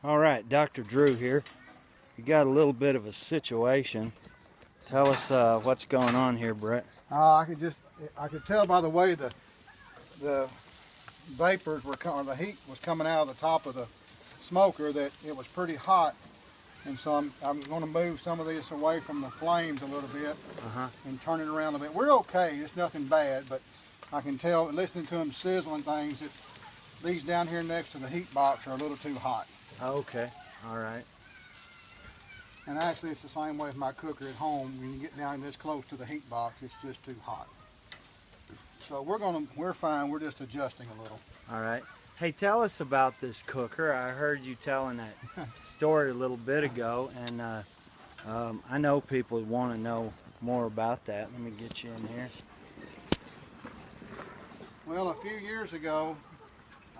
All right, Dr. Drew here. You got a little bit of a situation. Tell us what's going on here, Brett. I could tell by the way the vapors were coming, the heat was coming out of the top of the smoker that it was pretty hot, and so I'm going to move some of this away from the flames a little bit and turn it around a bit. We're okay, it's nothing bad, but I can tell listening to them sizzling things that these down here next to the heat box are a little too hot. Okay, all right. And actually it's the same way with my cooker at home. When you get down this close to the heat box, it's just too hot. So we're fine, we're just adjusting a little. All right. Hey, tell us about this cooker. I heard you telling that story a little bit ago, and I know people want to know more about that. Let me get you in here. Well, a few years ago,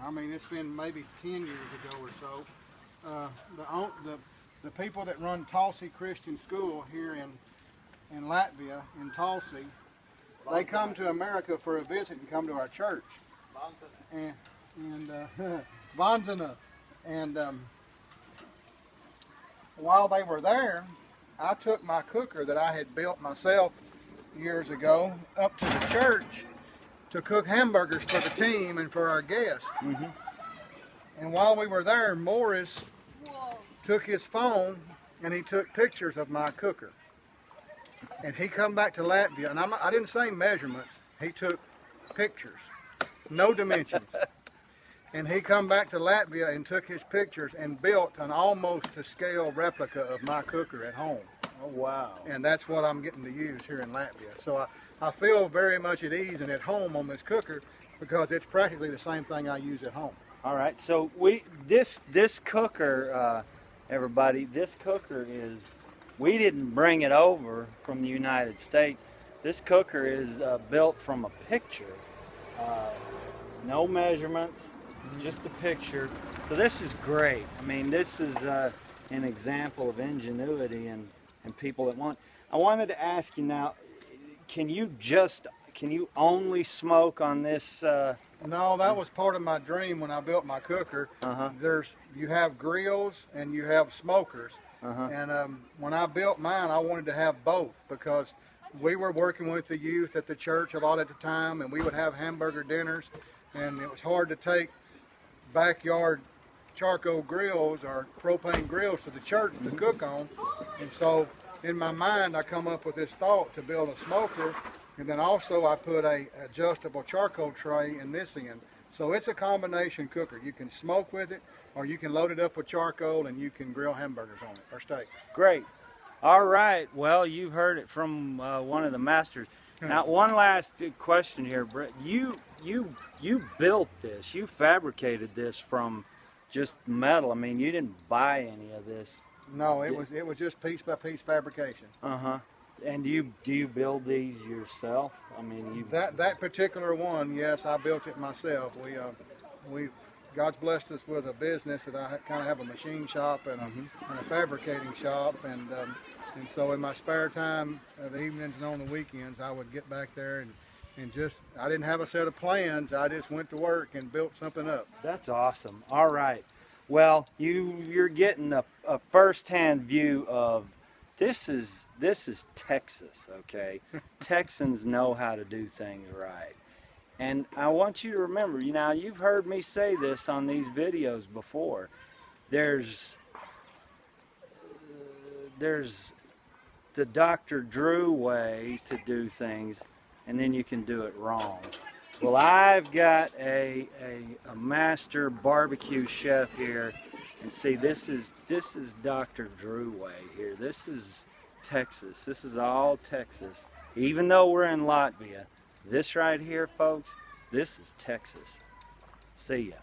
I mean it's been maybe 10 years ago or so, the people that run Tulsi Christian School here in Latvia, in Tulsi, they come to America for a visit and come to our church. Vanzana. And while they were there, I took my cooker that I had built myself years ago up to the church to cook hamburgers for the team and for our guests. And while we were there, Morris took his phone and he took pictures of my cooker. And he come back to Latvia, and I didn't say measurements, he took pictures, no dimensions. And he come back to Latvia and took his pictures and built an almost to scale replica of my cooker at home. Oh, wow. And that's what I'm getting to use here in Latvia. So I feel very much at ease and at home on this cooker because it's practically the same thing I use at home. All right, so this cooker, everybody, this cooker is, we didn't bring it over from the United States. This cooker is built from a picture, no measurements, just a picture. So this is great. I mean, this is an example of ingenuity and people that want. I wanted to ask you now, can you only smoke on this? No, that was part of my dream when I built my cooker. You have grills and you have smokers. And when I built mine, I wanted to have both because we were working with the youth at the church a lot at the time, and we would have hamburger dinners, and it was hard to take backyard charcoal grills or propane grills to the church to cook on. And so in my mind, I come up with this thought to build a smoker, and then also I put a adjustable charcoal tray in this end. So it's a combination cooker. You can smoke with it, or you can load it up with charcoal and you can grill hamburgers on it, or steak. Great. All right. Well, you've heard it from one of the masters. Now, one last question here, Brett. You built this. You fabricated this from just metal. I mean, you didn't buy any of this. No, it was just piece by piece fabrication. And do you build these yourself? I mean, that particular one, yes, I built it myself. God's blessed us with a business that I kind of have a machine shop and a fabricating shop, and so in my spare time, the evenings and on the weekends, I would get back there and just, I didn't have a set of plans. I just went to work and built something up. That's awesome. All right. Well, you're getting a first-hand view of this is Texas, okay? Texans know how to do things right. And I want you to remember, you've heard me say this on these videos before. There's the Dr. Drew way to do things, and then you can do it wrong. Well, I've got a master barbecue chef here, and see, this is Dr. Drew way here. This is Texas. This is all Texas. Even though we're in Latvia, this right here, folks, this is Texas. See ya.